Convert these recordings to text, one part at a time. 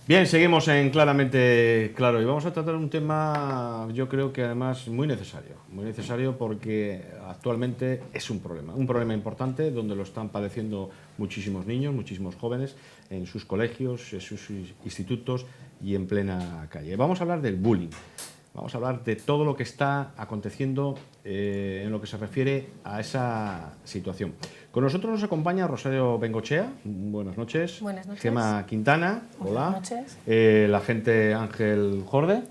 Bien, seguimos en Claramente Claro y vamos a tratar un tema, yo creo que además muy necesario porque actualmente es un problema importante donde lo están padeciendo muchísimos niños, muchísimos jóvenes en sus colegios, en sus institutos y en plena calle. Vamos a hablar del bullying. Vamos a hablar de todo lo que está aconteciendo en lo que se refiere a esa situación. Con nosotros nos acompaña Rosario Bengochea. Buenas noches. Buenas noches. Gema Quintana. Hola. Buenas noches. La agente Ángel Jorde.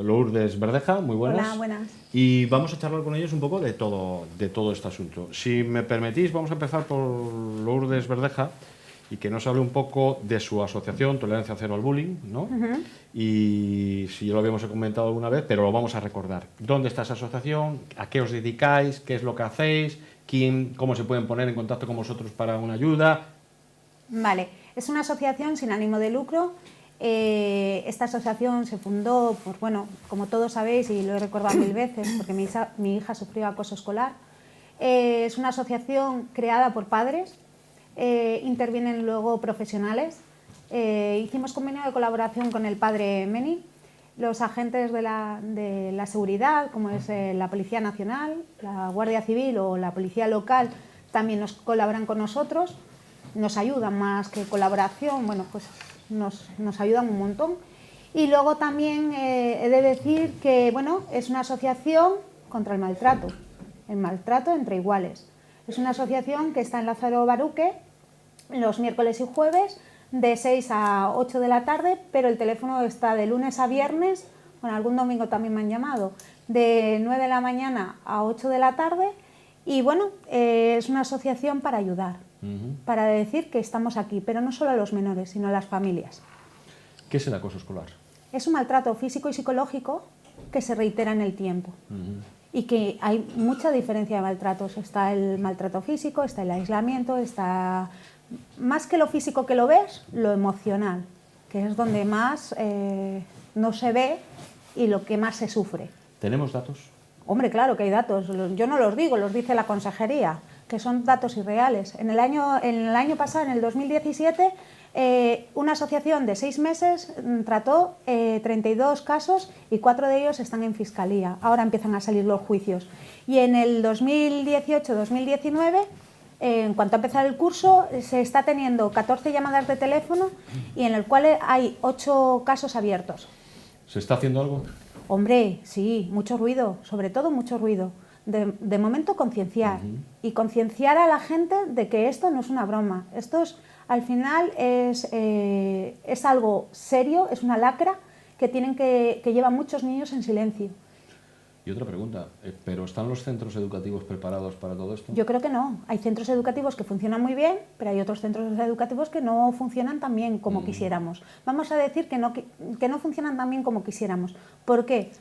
Lourdes Verdeja. Muy buenas. Hola, buenas. Y vamos a charlar con ellos un poco de todo este asunto. Si me permitís, vamos a empezar por Lourdes Verdeja y que nos hable un poco de su asociación Tolerancia Cero al Bullying, ¿no? Y si ya lo habíamos comentado alguna vez, pero lo vamos a recordar. ¿Dónde está esa asociación? ¿A qué os dedicáis? ¿Qué es lo que hacéis? ¿Cómo se pueden poner en contacto con vosotros para una ayuda? Vale, es una asociación sin ánimo de lucro. Esta asociación se fundó, pues bueno, como todos sabéis, y lo he recordado 1000 veces, porque mi hija sufrió acoso escolar. Es una asociación creada por padres. Intervienen luego profesionales. Hicimos convenio de colaboración con el padre Meni, los agentes de la seguridad, como es la Policía Nacional, la Guardia Civil o la Policía Local, también nos colaboran con nosotros, nos ayudan más que colaboración, bueno, pues nos ayudan un montón. Y luego también he de decir que, bueno, es una asociación contra el maltrato entre iguales. Es una asociación que está en Lázaro Baruque los miércoles y jueves de 6 a 8 de la tarde, pero el teléfono está de lunes a viernes, bueno, algún domingo también me han llamado, de 9 de la mañana a 8 de la tarde y bueno, es una asociación para ayudar, para decir que estamos aquí, pero no solo a los menores, sino a las familias. ¿Qué es el acoso escolar? Es un maltrato físico y psicológico que se reitera en el tiempo. Y que hay mucha diferencia de maltratos. Está el maltrato físico, está el aislamiento, está más que lo físico que lo ves, lo emocional, que es donde más no se ve y lo que más se sufre. ¿Tenemos datos? Hombre, claro que hay datos. Yo no los digo, los dice la consejería, que son datos irreales. En el año pasado, en el 2017, una asociación de 6 meses trató 32 casos y 4 de ellos están en fiscalía. Ahora empiezan a salir los juicios. Y en el 2018-2019, en cuanto a empezar el curso, se está teniendo 14 llamadas de teléfono y en el cual hay 8 casos abiertos. ¿Se está haciendo algo? Hombre, sí, mucho ruido, sobre todo mucho ruido. De momento concienciar y concienciar a la gente de que esto no es una broma. Esto es, al final es algo serio, es una lacra que llevan muchos niños en silencio. Y otra pregunta, ¿pero están los centros educativos preparados para todo esto? Yo creo que no. Hay centros educativos que funcionan muy bien, pero hay otros centros educativos que no funcionan tan bien como quisiéramos. Vamos a decir que no funcionan tan bien como quisiéramos. ¿Por qué?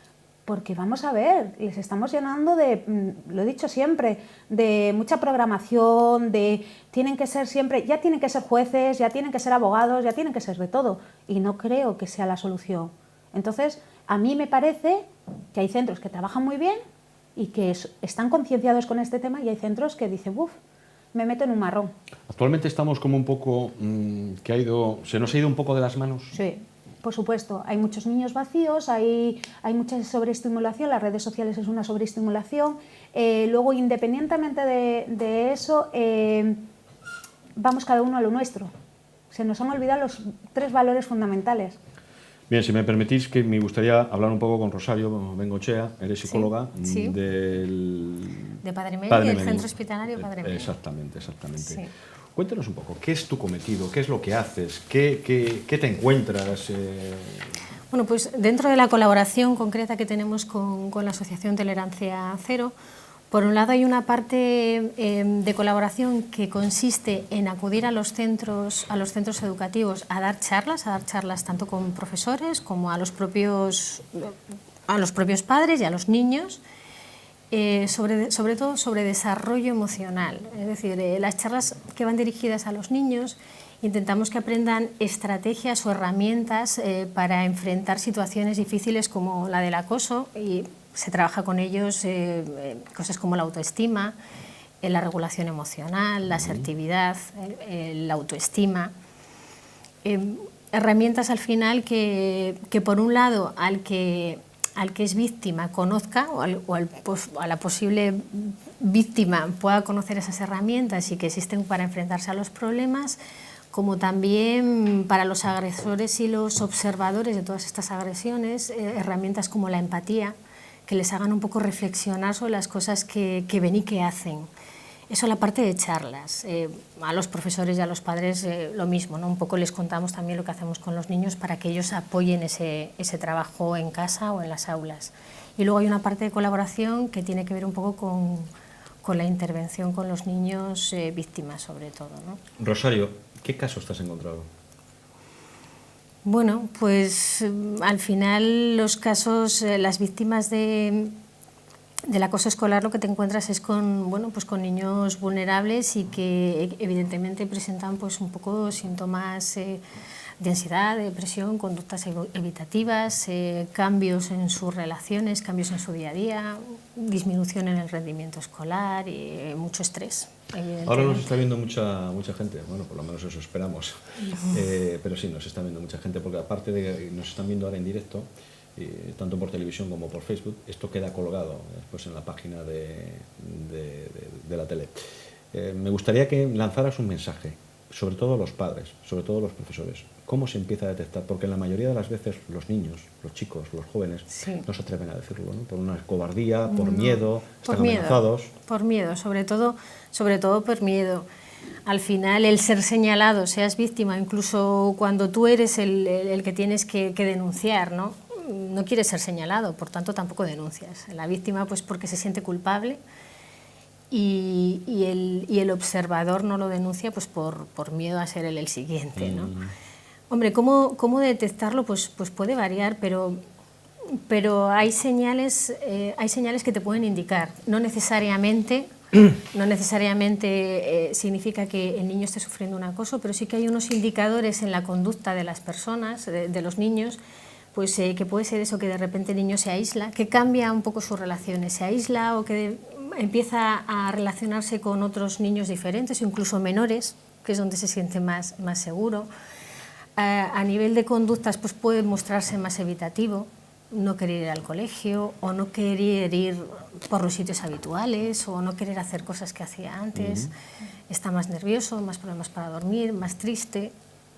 Porque vamos a ver, les estamos llenando de, lo he dicho siempre, de mucha programación, tienen que ser siempre, ya tienen que ser jueces, ya tienen que ser abogados, ya tienen que ser de todo. Y no creo que sea la solución. Entonces, a mí me parece que hay centros que trabajan muy bien y que están concienciados con este tema y hay centros que dicen, uff, me meto en un marrón. Actualmente estamos como un poco, se nos ha ido un poco de las manos. Sí, por supuesto. Hay muchos niños vacíos, hay mucha sobreestimulación, las redes sociales es una sobreestimulación. Luego, independientemente de eso, vamos cada uno a lo nuestro. Se nos han olvidado los 3 valores fundamentales. Bien, si me permitís, que me gustaría hablar un poco con Rosario Bengochea, eres psicóloga sí. De Padre Meni, Padre del Meni. Centro Hospitalario Padre Meni. Exactamente. Sí. Cuéntanos un poco, ¿qué es tu cometido? ¿Qué es lo que haces? ¿Qué te encuentras? Bueno, pues dentro de la colaboración concreta que tenemos con la Asociación Tolerancia Cero, por un lado hay una parte de colaboración que consiste en acudir a los centros educativos a dar charlas tanto con profesores como a los propios padres y a los niños, sobre todo sobre desarrollo emocional. Es decir, las charlas que van dirigidas a los niños intentamos que aprendan estrategias o herramientas para enfrentar situaciones difíciles como la del acoso y se trabaja con ellos cosas como la autoestima, la regulación emocional, la asertividad, la autoestima. herramientas al final que por un lado al que es víctima conozca a la posible víctima pueda conocer esas herramientas y que existen para enfrentarse a los problemas, como también para los agresores y los observadores de todas estas agresiones, herramientas como la empatía, que les hagan un poco reflexionar sobre las cosas que ven y que hacen. Eso la parte de charlas. A los profesores y a los padres lo mismo, ¿no? Un poco les contamos también lo que hacemos con los niños para que ellos apoyen ese trabajo en casa o en las aulas. Y luego hay una parte de colaboración que tiene que ver un poco con la intervención con los niños víctimas, sobre todo, ¿no? Rosario, ¿qué casos te has encontrado? Bueno, pues al final los casos, las víctimas del acoso escolar, lo que te encuentras es con niños vulnerables y que evidentemente presentan pues un poco síntomas de ansiedad, de depresión, conductas evitativas, cambios en sus relaciones, cambios en su día a día, disminución en el rendimiento escolar y mucho estrés. Ahora nos está viendo mucha gente, bueno, por lo menos eso esperamos, pero sí, nos está viendo mucha gente, porque aparte de que nos están viendo ahora en directo, tanto por televisión como por Facebook, esto queda colgado después en la página de la tele. Me gustaría que lanzaras un mensaje, sobre todo a los padres, sobre todo a los profesores. ¿Cómo se empieza a detectar? Porque la mayoría de las veces los niños, los chicos, los jóvenes, sí, no se atreven a decirlo, ¿no? Por una cobardía, por miedo, están amenazados. Por miedo, sobre todo por miedo. Al final, el ser señalado, seas víctima, incluso cuando tú eres el que tienes que denunciar, ¿no? No quieres ser señalado, por tanto tampoco denuncias. La víctima, pues porque se siente culpable, y el observador no lo denuncia pues por miedo a ser el siguiente, ¿no? Hombre, ¿cómo detectarlo? Pues puede variar, pero hay señales que te pueden indicar. No necesariamente significa que el niño esté sufriendo un acoso, pero sí que hay unos indicadores en la conducta de las personas, de los niños, pues que puede ser eso, que de repente el niño se aísla, que cambia un poco sus relaciones, se aísla o que empieza a relacionarse con otros niños diferentes, incluso menores, que es donde se siente más seguro. A nivel de conductas, pues puede mostrarse más evitativo, no querer ir al colegio o no querer ir por los sitios habituales o no querer hacer cosas que hacía antes. Está más nervioso, más problemas para dormir, más triste.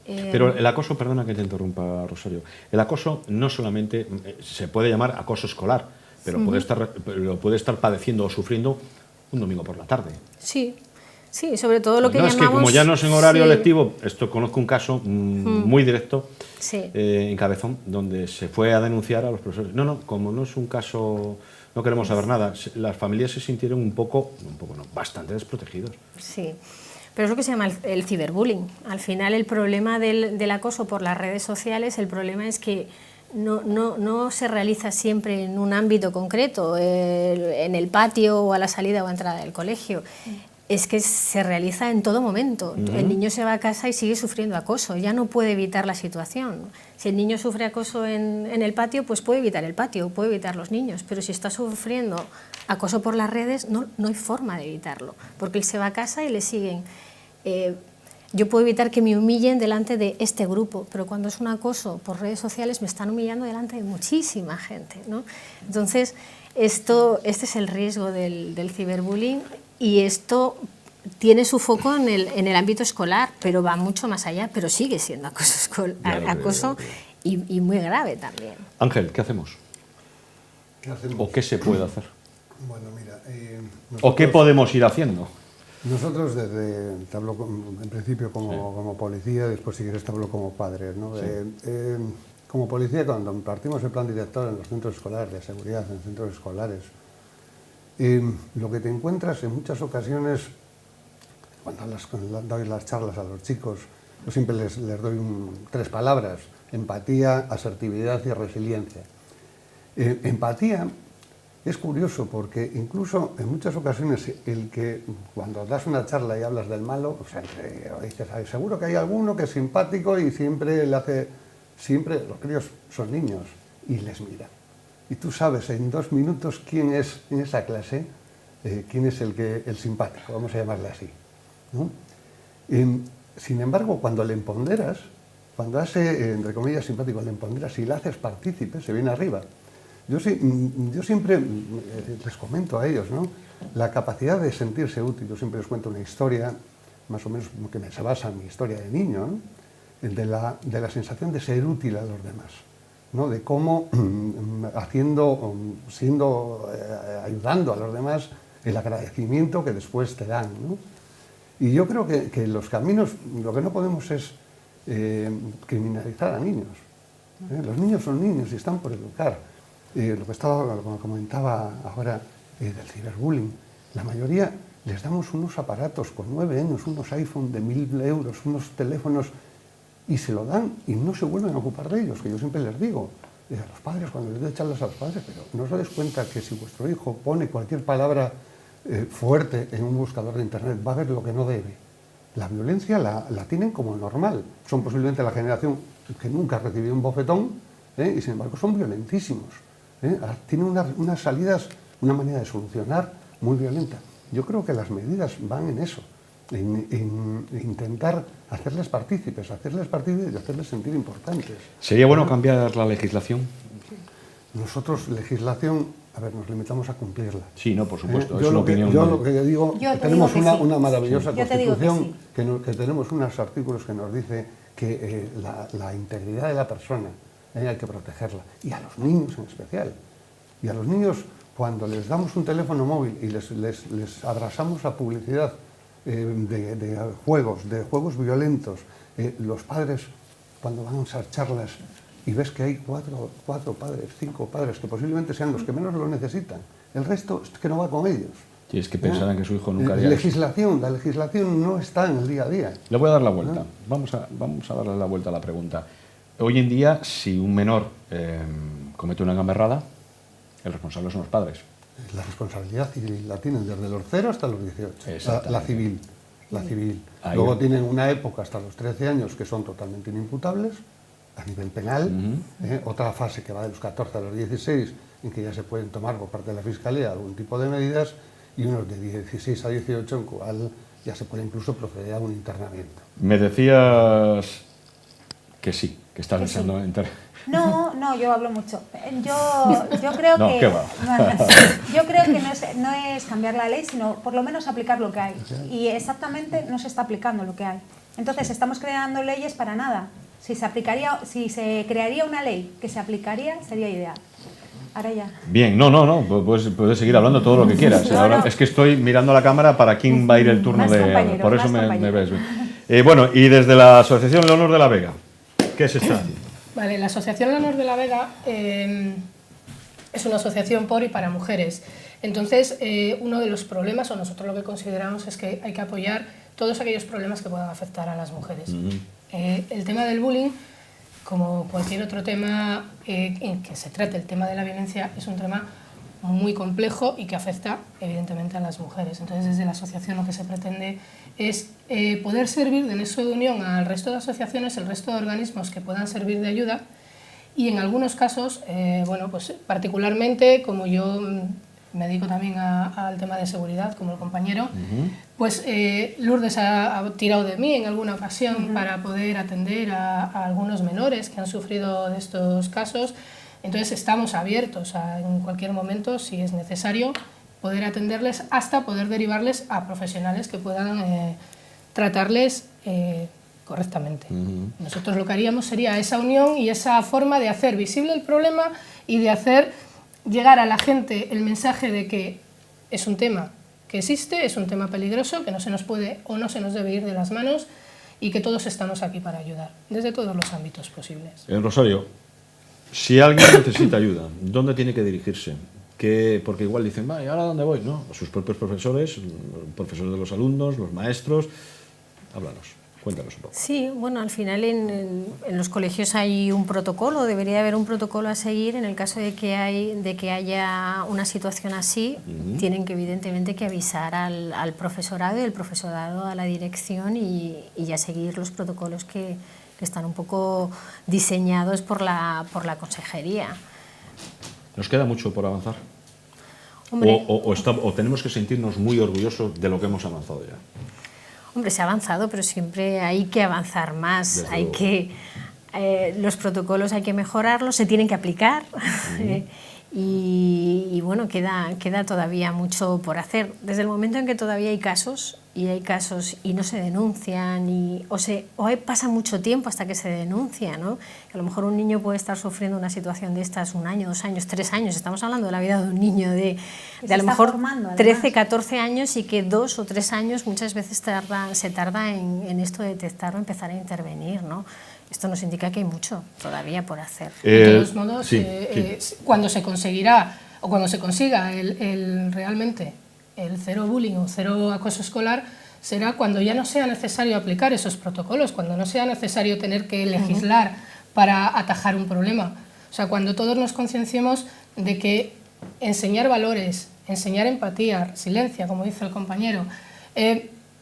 Pero el acoso, perdona que te interrumpa, Rosario, el acoso no solamente se puede llamar acoso escolar, pero lo puede estar padeciendo o sufriendo un domingo por la tarde. Sí, sobre todo lo que llamamos... Es que como ya no es en horario lectivo, conozco un caso muy directo, en Cabezón, donde se fue a denunciar a los profesores. Como no es un caso, no queremos saber nada, las familias se sintieron bastante desprotegidos. Sí. Pero es lo que se llama el ciberbullying. Al final el problema del acoso por las redes sociales, el problema es que no se realiza siempre en un ámbito concreto, en el patio o a la salida o entrada del colegio. Es que se realiza en todo momento. El niño se va a casa y sigue sufriendo acoso, ya no puede evitar la situación. Si el niño sufre acoso en el patio, pues puede evitar el patio, puede evitar los niños, pero si está sufriendo acoso por las redes, no hay forma de evitarlo, porque él se va a casa y le siguen. Yo puedo evitar que me humillen delante de este grupo, pero cuando es un acoso por redes sociales me están humillando delante de muchísima gente, ¿no? Entonces, este es el riesgo del ciberbullying, y esto tiene su foco en el ámbito escolar, pero va mucho más allá, pero sigue siendo acoso y muy grave también. Ángel, ¿qué hacemos? ¿O qué se puede hacer? Bueno, mira... ¿O qué podemos ir haciendo? Nosotros te hablo en principio como policía, después si quieres te hablo como padre, ¿no? Como policía, cuando impartimos el plan director en los centros escolares, de seguridad en centros escolares, lo que te encuentras en muchas ocasiones, cuando doy las charlas a los chicos, yo siempre les doy 3 palabras: empatía, asertividad y resiliencia. Empatía es curioso porque incluso en muchas ocasiones cuando das una charla y hablas del malo, o sea, dices, seguro que hay alguno que es simpático y siempre los críos son niños y les mira. Y tú sabes en 2 minutos quién es en esa clase, quién es el simpático, vamos a llamarle así, ¿no? Sin embargo, cuando le empoderas, cuando hace, entre comillas, simpático al empodera, si le haces partícipe, se viene arriba. Yo siempre les comento a ellos, ¿no?, la capacidad de sentirse útil. Yo siempre les cuento una historia, más o menos que se basa en mi historia de niño, ¿no?, de la sensación de ser útil a los demás, ¿no?, de cómo ayudando a los demás, el agradecimiento que después te dan, ¿no? Y yo creo que los caminos, lo que no podemos es criminalizar a niños. Los niños son niños y están por educar. Lo que comentaba ahora del ciberbullying, la mayoría les damos unos aparatos con 9 años, unos iPhone de 1.000 euros, unos teléfonos, y se lo dan y no se vuelven a ocupar de ellos, que yo siempre les digo a los padres, cuando les doy charlas a los padres, pero no os dais cuenta que si vuestro hijo pone cualquier palabra fuerte en un buscador de internet, va a ver lo que no debe. La violencia la tienen como normal. Son posiblemente la generación que nunca ha recibido un bofetón, y sin embargo son violentísimos. Tienen unas salidas, una manera de solucionar muy violenta. Yo creo que las medidas van en eso, en intentar hacerles partícipes y hacerles sentir importantes. ¿Sería bueno cambiar la legislación? Nosotros, legislación, a ver, nos limitamos a cumplirla. Sí, no, por supuesto, es Yo una lo que opinión. digo, Yo te tenemos digo que sí. una maravillosa Yo te digo que Constitución, sí. que tenemos unos artículos que nos dice que la integridad de la persona hay que protegerla, y a los niños en especial. Y a los niños, cuando les damos un teléfono móvil y les abrasamos a publicidad de juegos violentos, los padres, cuando van a esas charlas y ves que hay cuatro padres, 5 padres, que posiblemente sean los que menos lo necesitan, el resto es que no va con ellos. Sí, es que pensarán que su hijo nunca haría eso. La legislación no está en el día a día. Le voy a dar la vuelta. Vamos a darle la vuelta a la pregunta. Hoy en día, si un menor comete una gamberrada, el responsable son los padres. La responsabilidad civil la tienen desde los 0 hasta los 18. La civil. Ahí. Luego tienen una época hasta los 13 años que son totalmente inimputables a nivel penal. Otra fase que va de los 14 a los 16, en que ya se pueden tomar por parte de la Fiscalía algún tipo de medidas, y unos de 16 a 18 en cual ya se puede incluso proceder a un internamiento. Me decías que sí, que estás pensando en... No, yo hablo mucho. Yo creo No, que... ¿qué va? Yo creo que no es cambiar la ley, sino por lo menos aplicar lo que hay. Y exactamente no se está aplicando lo que hay. Entonces estamos creando leyes para nada. Si se crearía una ley que se aplicaría, sería ideal. Ahora ya. Bien, no, puedes seguir hablando todo lo que quieras. Ahora es que estoy mirando a la cámara para quién va a ir el turno de... Por eso me ves. Bueno, y desde la Asociación Leonor de la Vega, ¿qué se está haciendo? Vale, la Asociación Leonor de la Vega es una asociación por y para mujeres. Entonces, uno de los problemas, o nosotros lo que consideramos, es que hay que apoyar todos aquellos problemas que puedan afectar a las mujeres. El tema del bullying, como cualquier otro tema en que se trate el tema de la violencia, es un tema muy complejo y que afecta evidentemente a las mujeres. Entonces, desde la asociación lo que se pretende es poder servir de nexo de unión al resto de asociaciones, el resto de organismos que puedan servir de ayuda, y en algunos casos, bueno, pues particularmente, como yo me dedico también al tema de seguridad, como el compañero, pues Lourdes ha tirado de mí en alguna ocasión para poder atender a algunos menores que han sufrido de estos casos. Entonces estamos abiertos a, en cualquier momento, si es necesario, poder atenderles hasta poder derivarles a profesionales que puedan tratarles correctamente. Nosotros lo que haríamos sería esa unión y esa forma de hacer visible el problema y de hacer llegar a la gente el mensaje de que es un tema que existe, es un tema peligroso, que no se nos puede o no se nos debe ir de las manos, y que todos estamos aquí para ayudar, desde todos los ámbitos posibles. Rosario, si alguien necesita ayuda, ¿dónde tiene que dirigirse? Porque igual dicen, ¿y ahora dónde voy? ¿No? Sus propios profesores, profesores de los alumnos, los maestros. Háblanos, cuéntanos un poco. Sí, bueno, al final en los colegios hay un protocolo, debería haber un protocolo a seguir en el caso de que haya una situación así. Tienen que evidentemente que avisar al profesorado y el profesorado a la dirección y ya seguir los protocolos que están un poco diseñados por la consejería. ¿Nos queda mucho por avanzar? Hombre, ¿O tenemos que sentirnos muy orgullosos de lo que hemos avanzado ya? Hombre, se ha avanzado, pero siempre hay que avanzar más, hay que los protocolos hay que mejorarlos, se tienen que aplicar. Y bueno, queda todavía mucho por hacer. Desde el momento en que todavía hay casos y no se denuncian, o pasa mucho tiempo hasta que se denuncia, ¿no? A lo mejor un niño puede estar sufriendo una situación de estas 1 año, 2 años, 3 años. Estamos hablando de la vida de un niño de a lo mejor 13, 14 años, y que 2 o 3 años muchas veces se tarda en esto de detectarlo, empezar a intervenir, ¿no? Esto nos indica que hay mucho todavía por hacer. De todos modos, sí. cuando se conseguirá o cuando se consiga realmente el cero bullying o cero acoso escolar, será cuando ya no sea necesario aplicar esos protocolos, cuando no sea necesario tener que legislar para atajar un problema. O sea, cuando todos nos concienciemos de que enseñar valores, enseñar empatía, resiliencia, como dice el compañero,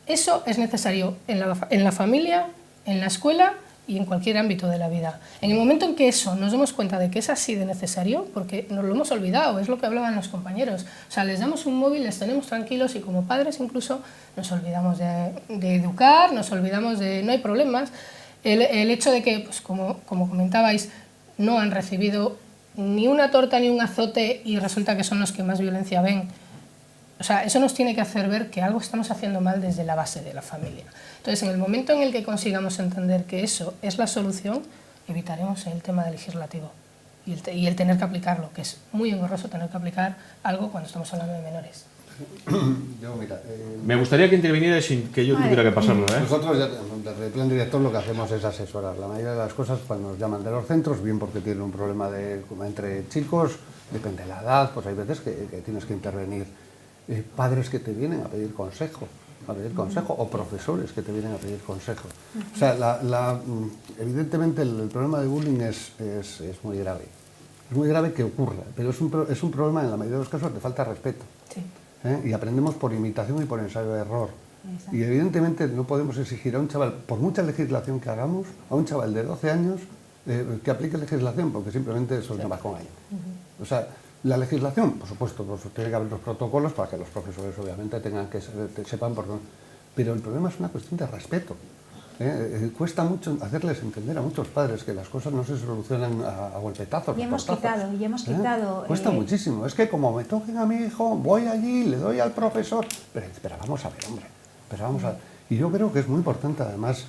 eso es necesario en la familia, en la escuela y en cualquier ámbito de la vida. En el momento en que eso nos demos cuenta de que es así de necesario, porque nos lo hemos olvidado, es lo que hablaban los compañeros, o sea, les damos un móvil, les tenemos tranquilos y como padres incluso nos olvidamos de educar, nos olvidamos de... no hay problemas. El hecho de que, pues como comentabais, no han recibido ni una torta ni un azote y resulta que son los que más violencia ven. O sea, eso nos tiene que hacer ver que algo estamos haciendo mal desde la base de la familia. Entonces, en el momento en el que consigamos entender que eso es la solución, evitaremos el tema del legislativo y el tener que aplicarlo, que es muy engorroso tener que aplicar algo cuando estamos hablando de menores. Me gustaría que interviniera sin que yo tuviera que pasarlo, ¿eh? Nosotros, desde el plan director, lo que hacemos es asesorar. La mayoría de las cosas, cuando nos llaman de los centros, bien porque tienen un problema entre chicos, depende de la edad, pues hay veces que tienes que intervenir. Padres que te vienen a pedir consejo, o profesores que te vienen a pedir consejo. O sea, evidentemente el problema de bullying es muy grave. Es muy grave que ocurra, pero es un problema en la mayoría de los casos de falta de respeto. Sí. Y aprendemos por imitación y por ensayo de error. Exacto. Y evidentemente no podemos exigir a un chaval, por mucha legislación que hagamos, a un chaval de 12 años que aplique legislación, porque simplemente eso no va con ello. O sea, la legislación, por supuesto, pues tiene que haber los protocolos para que los profesores obviamente sepan por dónde. Pero el problema es una cuestión de respeto. Cuesta mucho hacerles entender a muchos padres que las cosas no se solucionan a golpetazos. Y hemos quitado. Cuesta muchísimo. Es que como me toquen a mi hijo, voy allí, le doy al profesor. Pero vamos a ver, hombre. Y yo creo que es muy importante, además,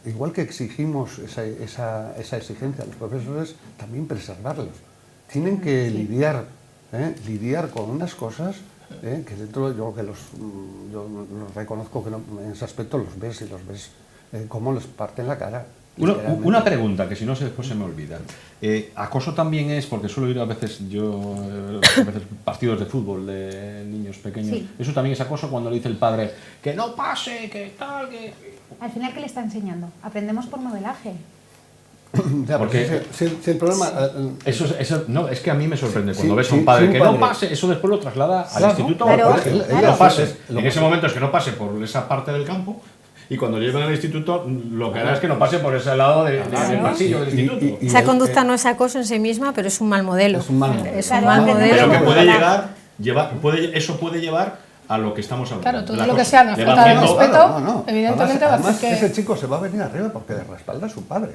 igual que exigimos esa exigencia a los profesores, también preservarlos. Tienen que lidiar con unas cosas que dentro yo los reconozco que no, en ese aspecto los ves cómo les parten la cara. Una pregunta que si no después se me olvida. Acoso también es, porque suelo ir a veces partidos de fútbol de niños pequeños. Sí. Eso también es acoso cuando le dice el padre que no pase, que tal, que... Al final, ¿qué le está enseñando? Aprendemos por modelaje. Ya, porque si el problema... Eso, no, es que a mí me sorprende cuando ves a un padre que no pase, eso después lo traslada al instituto o al colegio. No pase. En ese momento es que no pase por esa parte del campo, y cuando llegan al instituto lo que hará es que no pase por ese lado del pasillo del instituto. Esa conducta no es acoso en sí misma, pero es un mal modelo. Es un mal modelo. Pero que eso puede llevar a lo que estamos hablando. Claro, todo lo que sea una falta de respeto, evidentemente va a hacer que... Ese chico se va a venir arriba porque le respalda a su padre.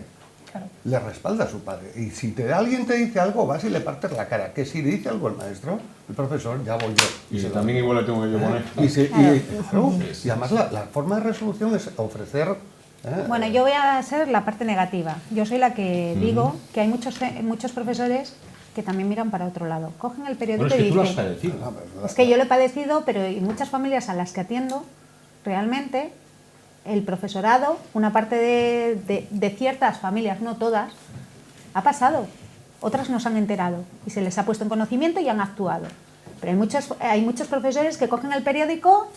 Claro. Le respalda a su padre. Y si alguien te dice algo, vas y le partes la cara. Que si dice algo el maestro, el profesor, ya voy yo. Y también igual le tengo que yo poner. Y además la forma de resolución es ofrecer... Bueno, yo voy a ser la parte negativa. Yo soy la que digo que hay muchos profesores que también miran para otro lado. Cogen el periódico y dicen... Tú lo has padecido. Es que yo lo he padecido, pero hay muchas familias a las que atiendo, realmente... El profesorado, una parte de ciertas familias, no todas, ha pasado. Otras no se han enterado y se les ha puesto en conocimiento y han actuado. Pero hay muchos profesores que cogen el periódico,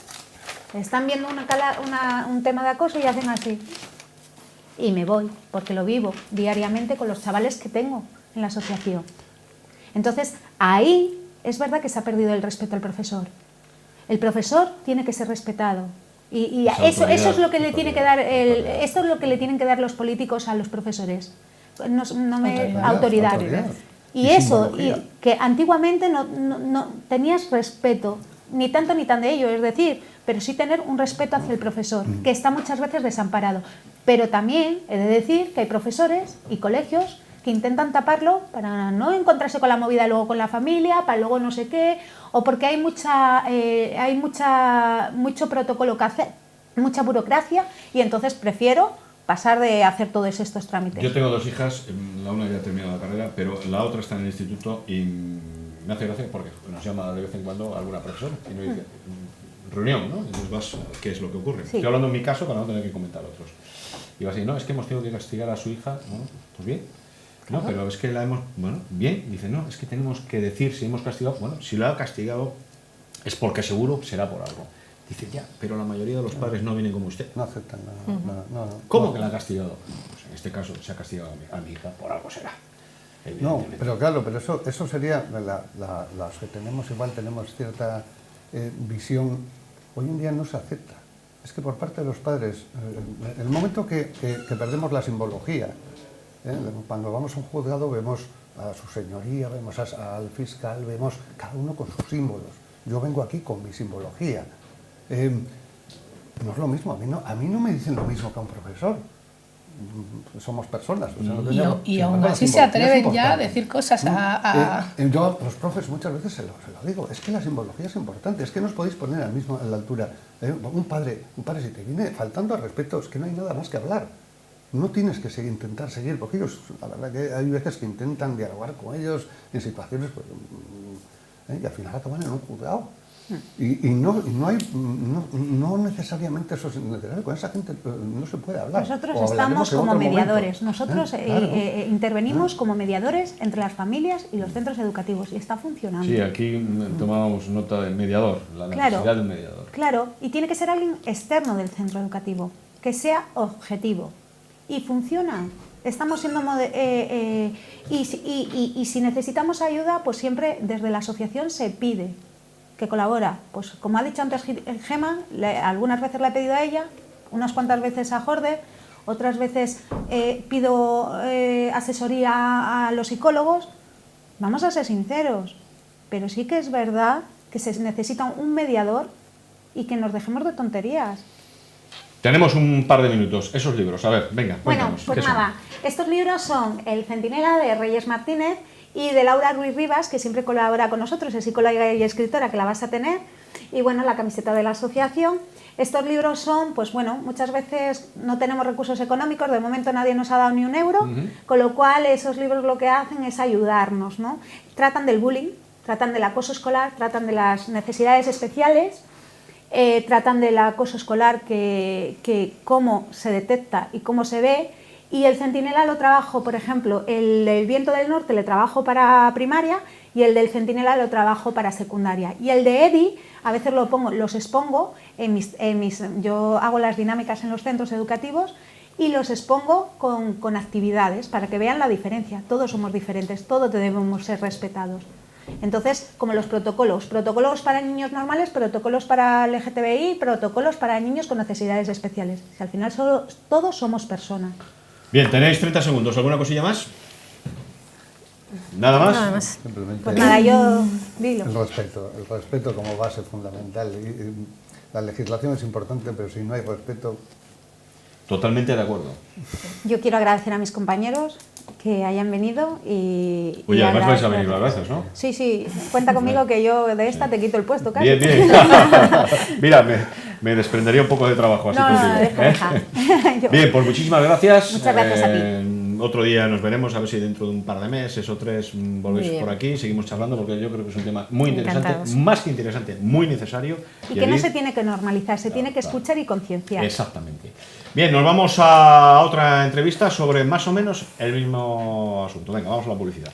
están viendo un tema de acoso y hacen así. Y me voy, porque lo vivo diariamente con los chavales que tengo en la asociación. Entonces, ahí es verdad que se ha perdido el respeto al profesor. El profesor tiene que ser respetado. Y eso es lo que le tiene que dar esto es lo que le tienen que dar los políticos a los profesores. Autoridad. Y eso, que antiguamente no tenías respeto ni tanto ni tan de ello, es decir, pero sí tener un respeto hacia el profesor, que está muchas veces desamparado. Pero también he de decir que hay profesores y colegios que intentan taparlo para no encontrarse con la movida luego con la familia, para luego no sé qué, o porque hay mucho protocolo que hacer, mucha burocracia, y entonces prefiero pasar de hacer todos estos trámites. Yo tengo 2 hijas, la una ya ha terminado la carrera, pero la otra está en el instituto y me hace gracia porque nos llama de vez en cuando alguna profesora y nos dice, reunión, ¿no? Entonces vas, ¿qué es lo que ocurre? Sí. Estoy hablando en mi caso para no tener que comentar a otros. Y vas a decir, no, es que hemos tenido que castigar a su hija, bueno, pues bien. No, pero es que la hemos, bueno, bien, dice, no, es que tenemos que decir si hemos castigado, bueno, si lo ha castigado es porque seguro será por algo. Dice, ya, pero la mayoría de los padres no vienen como usted. No aceptan nada. No. ¿Cómo que la ha castigado? Pues en este caso se ha castigado a mi hija, por algo será. No, pero claro, pero eso sería, las que tenemos igual tenemos cierta visión, hoy en día no se acepta. Es que por parte de los padres, el momento que perdemos la simbología, cuando vamos a un juzgado vemos a su señoría, vemos al fiscal, vemos cada uno con sus símbolos. Yo vengo aquí con mi simbología. No es lo mismo, a mí no me dicen lo mismo que a un profesor. Somos personas. O sea, no tenemos, y aún así se atreven ya a decir cosas yo a los profes muchas veces se lo digo, es que la simbología es importante, es que no os podéis poner a la altura. Un padre si te viene faltando al respeto, es que no hay nada más que hablar. No tienes que intentar seguir, porque ellos, la verdad que hay veces que intentan dialogar con ellos en situaciones, pues, y al final acaban en un juzgado. Y no necesariamente eso es necesario, con esa gente no se puede hablar. Nosotros estamos como mediadores, nosotros intervenimos como mediadores entre las familias y los centros educativos, y está funcionando. Sí, aquí tomábamos nota del mediador, la necesidad de un mediador. Claro, y tiene que ser alguien externo del centro educativo, que sea objetivo, y funciona. Estamos siendo y si necesitamos ayuda, pues siempre desde la asociación se pide que colabora. Pues como ha dicho antes Gema, algunas veces le he pedido a ella, unas cuantas veces a Jorge, otras veces pido asesoría a los psicólogos. Vamos a ser sinceros, pero sí que es verdad que se necesita un mediador y que nos dejemos de tonterías. Tenemos un par de minutos. Esos libros, a ver, venga, Bueno, cuéntanos. pues nada, estos libros son El Centinela de Reyes Martínez y de Laura Ruiz Rivas, que siempre colabora con nosotros, es psicóloga y escritora, que la vas a tener, y bueno, la camiseta de la asociación. Estos libros son, pues bueno, muchas veces no tenemos recursos económicos, de momento nadie nos ha dado ni un euro, con lo cual esos libros lo que hacen es ayudarnos, ¿no? Tratan del bullying, tratan del acoso escolar, tratan de las necesidades especiales, tratan del acoso escolar, que cómo se detecta y cómo se ve. Y el Centinela lo trabajo, por ejemplo, el Viento del Norte le trabajo para primaria y el del Centinela lo trabajo para secundaria. Y el de Edi, a veces los expongo, yo hago las dinámicas en los centros educativos y los expongo con actividades para que vean la diferencia. Todos somos diferentes, todos debemos ser respetados. Entonces, como los protocolos para niños normales, protocolos para LGTBI, protocolos para niños con necesidades especiales. Si al final todos somos personas. Bien, tenéis 30 segundos. ¿Alguna cosilla más? ¿Nada más? Nada más. Simplemente Pues nada, yo dilo. el respeto como base fundamental. Y la legislación es importante, pero si no hay respeto... Totalmente de acuerdo. Yo quiero agradecer a mis compañeros que hayan venido y... Oye, y además vais a agradecer- venir las gracias, ¿no? Sí, cuenta conmigo que yo de esta te quito el puesto casi. Bien, bien. Mira, me desprendería un poco de trabajo así No, contigo, deja. Yo- Bien, pues muchísimas gracias. Muchas gracias a ti. Otro día nos veremos, a ver si dentro de un par de meses o 3 volvéis Muy bien. por aquí, seguimos charlando, porque yo creo que es un tema muy interesante, Encantados. más que interesante, muy necesario. Y que no allí- se tiene que normalizar, se tiene que claro. escuchar y concienciar. Exactamente. Bien, nos vamos a otra entrevista sobre más o menos el mismo asunto. Venga, vamos a la publicidad.